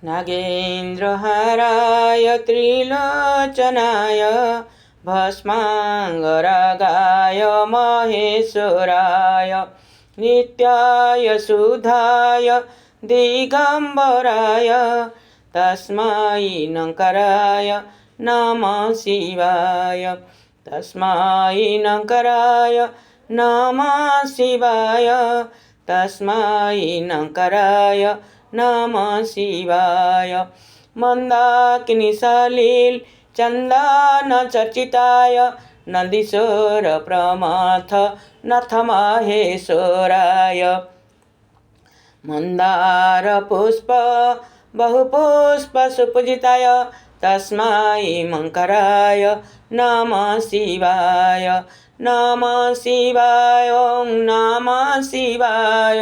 नागेन्द्रहाराय त्रिलोचनाय भस्माङ्गरागाय महेश्वराय नित्याय शुद्धाय दिगम्बराय तस्मै नङ्कराय नमः शिवाय। तस्मै नङ्कराय नमः शिवाय। तस्मै नङ्कराय नमः शिवाय। मन्दाकिनीसलिल चन्दन चर्चिताय नन्दीश्वर प्रमथ नाथ महेश्वराय मन्दार पुष्प बहुपुष्प सुपूजिताय तस्मै मङ्कराय नमः शिवाय। नमः शिवाय ॐ नमः शिवाय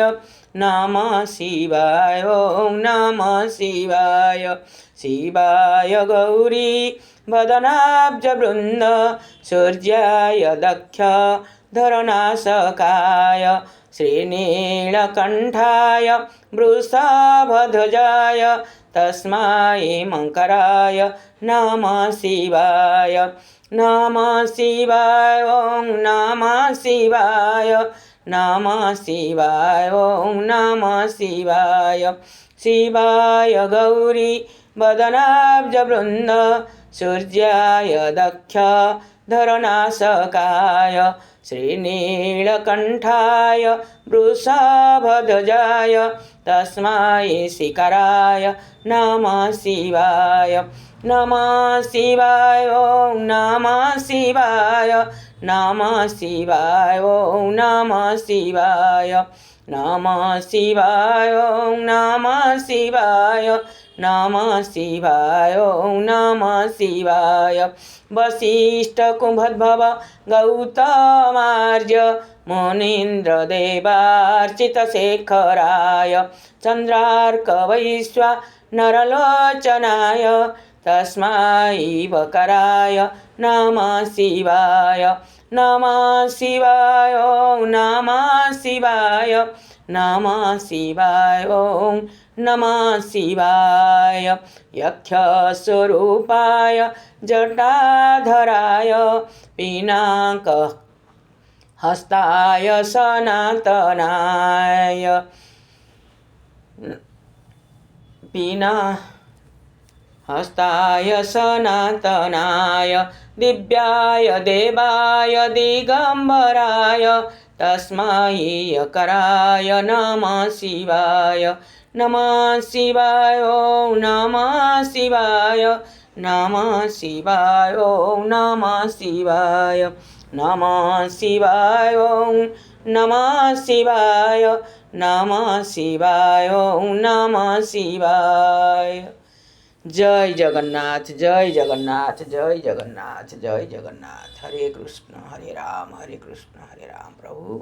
नमः शिवाय ॐ नमः शिवाय। शिवाय गौरी वदनाब्जवृन्द सूर्याय दक्ष धरनाशकाय श्रीनीलकण्ठाय वृषभध्वजाय तस्मै मङ्कराय नमः शिवाय। नमः शिवाय ॐ नमः शिवाय नमः शिवाय ॐ नमः शिवाय। शिवाय गौरी वदनाब्जवृन्द सूर्याय दक्ष धरनाशकाय श्रीनीलकण्ठाय वृषभध्वजाय तस्मै शिखराय नमः शिवाय। नमः शिवाय ॐ नमः शिवाय नमः शिवाय ॐ नमः शिवाय। नमः शिवाय ॐ नमः शिवाय नमः शिवाय ॐ नमः शिवाय। वसिष्ठ कुम्भोद्भव गौतमार्य मुनीन्द्रदेवार्चितशेखराय चन्द्रार्क वैश्वानरलोचनाय तस्मै वकराय नमः शिवाय। नमः शिवाय ॐ नमः शिवाय नमः शिवाय ॐ नमः शिवाय। यक्षस्वरूपाय जटाधराय पिनाकहस्ताय सनातनाय हस्ताय सनातनाय दिव्याय देवाय दिगम्बराय तस्मै यकराय नमः शिवाय। नमः शिवाय ॐ नमः शिवाय नमः शिवाय ॐ नमः शिवाय। नमः शिवाय ॐ नमः शिवाय नमः शिवाय ॐ नमः शिवाय। जय जगन्नाथ जय जगन्नाथ जय जगन्नाथ जय जगन्नाथ। हरे कृष्ण हरे राम प्रभु